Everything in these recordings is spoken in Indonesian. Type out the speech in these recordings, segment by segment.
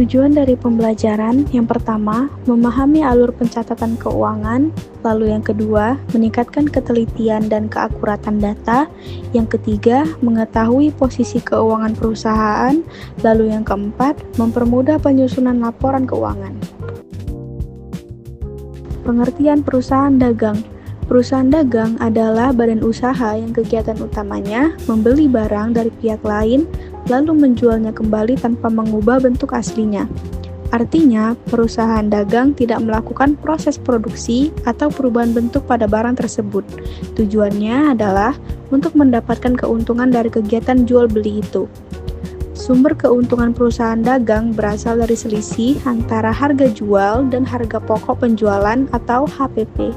Tujuan dari pembelajaran yang pertama, memahami alur pencatatan keuangan, lalu yang kedua, meningkatkan ketelitian dan keakuratan data, yang ketiga, mengetahui posisi keuangan perusahaan, lalu yang keempat, mempermudah penyusunan laporan keuangan. Pengertian perusahaan dagang. Perusahaan dagang adalah badan usaha yang kegiatan utamanya membeli barang dari pihak lain lalu menjualnya kembali tanpa mengubah bentuk aslinya. Artinya, perusahaan dagang tidak melakukan proses produksi atau perubahan bentuk pada barang tersebut. Tujuannya adalah untuk mendapatkan keuntungan dari kegiatan jual beli itu. Sumber keuntungan perusahaan dagang berasal dari selisih antara harga jual dan harga pokok penjualan atau HPP.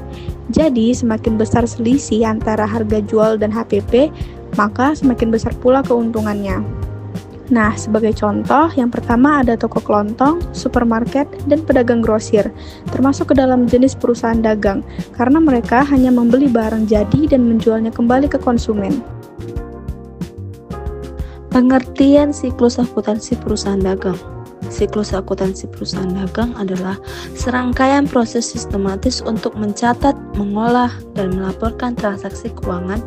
Jadi, semakin besar selisih antara harga jual dan HPP, maka semakin besar pula keuntungannya. Nah, sebagai contoh, yang pertama ada toko kelontong, supermarket, dan pedagang grosir, termasuk ke dalam jenis perusahaan dagang, karena mereka hanya membeli barang jadi dan menjualnya kembali ke konsumen. Pengertian siklus akuntansi perusahaan dagang. Siklus akuntansi perusahaan dagang adalah serangkaian proses sistematis untuk mencatat, mengolah, dan melaporkan transaksi keuangan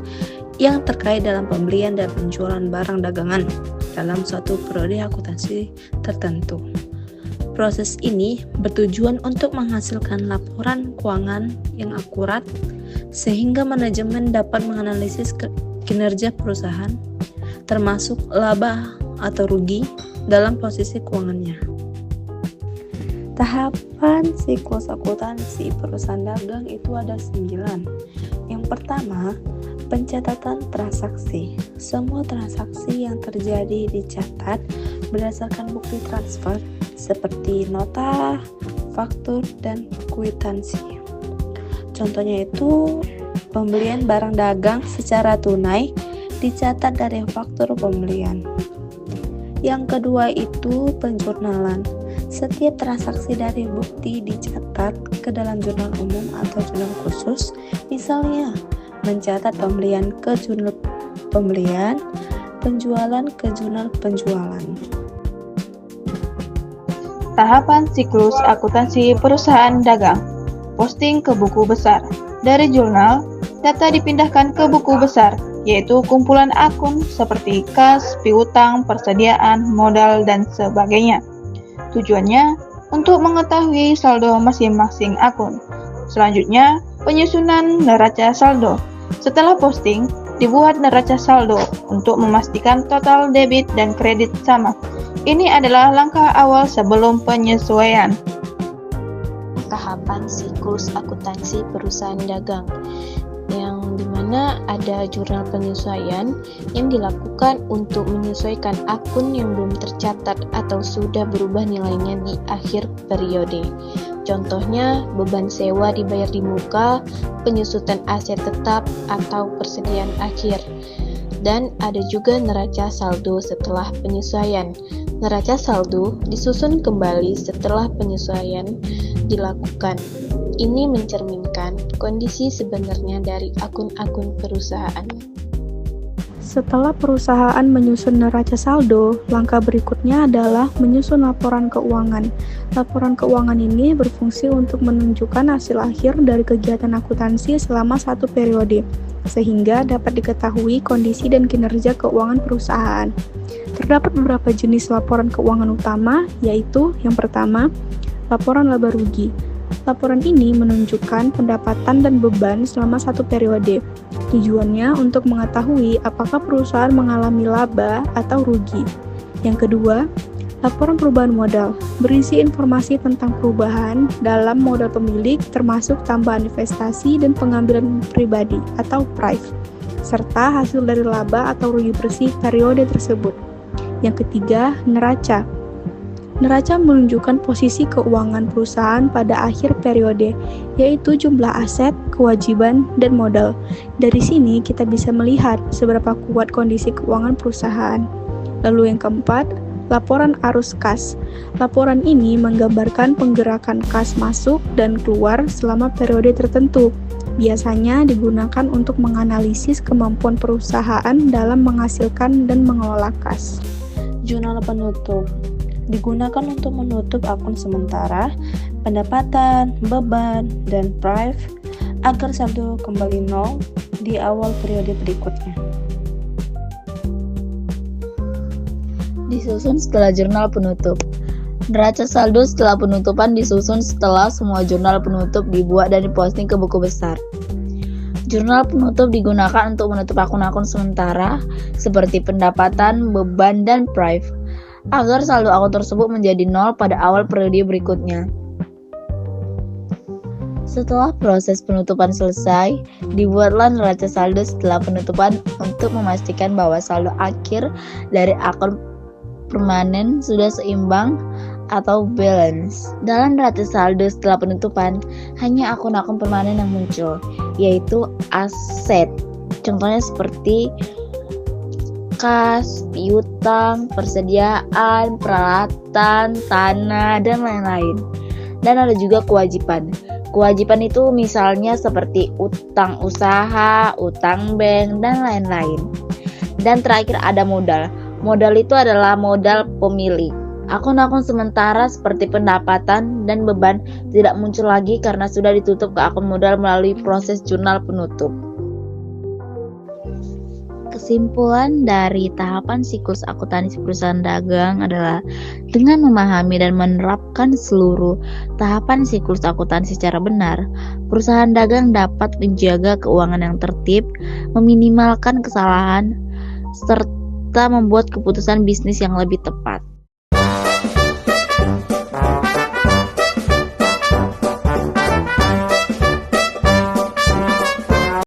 yang terkait dalam pembelian dan penjualan barang dagangan dalam suatu periode akuntansi tertentu. Proses ini bertujuan untuk menghasilkan laporan keuangan yang akurat sehingga manajemen dapat menganalisis kinerja perusahaan termasuk laba atau rugi dalam posisi keuangannya. Tahapan siklus akuntansi perusahaan dagang itu ada 9. Yang pertama, pencatatan transaksi. Semua transaksi yang terjadi dicatat berdasarkan bukti transfer seperti nota, faktur, dan kwitansi. Contohnya itu pembelian barang dagang secara tunai dicatat dari faktur pembelian. Yang kedua itu penjurnalan. Setiap transaksi dari bukti dicatat ke dalam jurnal umum atau jurnal khusus, misalnya mencatat pembelian ke jurnal pembelian, penjualan ke jurnal penjualan. Tahapan siklus akuntansi perusahaan dagang. Posting ke buku besar. Dari jurnal, data dipindahkan ke buku besar, yaitu kumpulan akun seperti kas, piutang, persediaan, modal, dan sebagainya. Tujuannya untuk mengetahui saldo masing-masing akun. Selanjutnya, penyusunan neraca saldo. Setelah posting, dibuat neraca saldo untuk memastikan total debit dan kredit sama. Ini adalah langkah awal sebelum penyesuaian. Tahapan siklus akuntansi perusahaan dagang, yang dimana ada jurnal penyesuaian yang dilakukan untuk menyesuaikan akun yang belum tercatat atau sudah berubah nilainya di akhir periode. Contohnya, beban sewa dibayar di muka, penyusutan aset tetap, atau persediaan akhir. Dan ada juga neraca saldo setelah penyesuaian. Neraca saldo disusun kembali setelah penyesuaian dilakukan. Ini mencerminkan kondisi sebenarnya dari akun-akun perusahaan. Setelah perusahaan menyusun neraca saldo, langkah berikutnya adalah menyusun laporan keuangan. Laporan keuangan ini berfungsi untuk menunjukkan hasil akhir dari kegiatan akuntansi selama satu periode, sehingga dapat diketahui kondisi dan kinerja keuangan perusahaan. Terdapat beberapa jenis laporan keuangan utama, yaitu yang pertama, laporan laba rugi. Laporan ini menunjukkan pendapatan dan beban selama satu periode. Tujuannya untuk mengetahui apakah perusahaan mengalami laba atau rugi. Yang kedua, laporan perubahan modal, berisi informasi tentang perubahan dalam modal pemilik termasuk tambahan investasi dan pengambilan pribadi atau PRIV, serta hasil dari laba atau rugi bersih periode tersebut. Yang ketiga, neraca. Neraca menunjukkan posisi keuangan perusahaan pada akhir periode, yaitu jumlah aset, kewajiban, dan modal. Dari sini kita bisa melihat seberapa kuat kondisi keuangan perusahaan. Lalu yang keempat, laporan arus kas. Laporan ini menggambarkan penggerakan kas masuk dan keluar selama periode tertentu. Biasanya digunakan untuk menganalisis kemampuan perusahaan dalam menghasilkan dan mengelola kas. Jurnal penutup. digunakan untuk menutup akun sementara, pendapatan, beban, dan prive agar saldo kembali nol di awal periode berikutnya. Disusun setelah jurnal penutup. Neraca saldo setelah penutupan disusun setelah semua jurnal penutup dibuat dan diposting ke buku besar. Jurnal penutup digunakan untuk menutup akun-akun sementara seperti pendapatan, beban, dan prive agar saldo akun tersebut menjadi nol pada awal periode berikutnya. Setelah proses penutupan selesai, dibuatlah neraca saldo setelah penutupan untuk memastikan bahwa saldo akhir dari akun permanen sudah seimbang atau balance. Dalam neraca saldo setelah penutupan, hanya akun-akun permanen yang muncul, yaitu aset. Contohnya seperti kas, piutang, persediaan, peralatan, tanah, dan lain-lain. Dan ada juga kewajiban. Kewajiban itu misalnya seperti utang usaha, utang bank, dan lain-lain. Dan terakhir ada modal. Modal itu adalah modal pemilik. Akun-akun sementara seperti pendapatan dan beban tidak muncul lagi karena sudah ditutup ke akun modal melalui proses jurnal penutup. Kesimpulan dari tahapan siklus akuntansi perusahaan dagang adalah dengan memahami dan menerapkan seluruh tahapan siklus akuntansi secara benar, perusahaan dagang dapat menjaga keuangan yang tertib, meminimalkan kesalahan, serta membuat keputusan bisnis yang lebih tepat.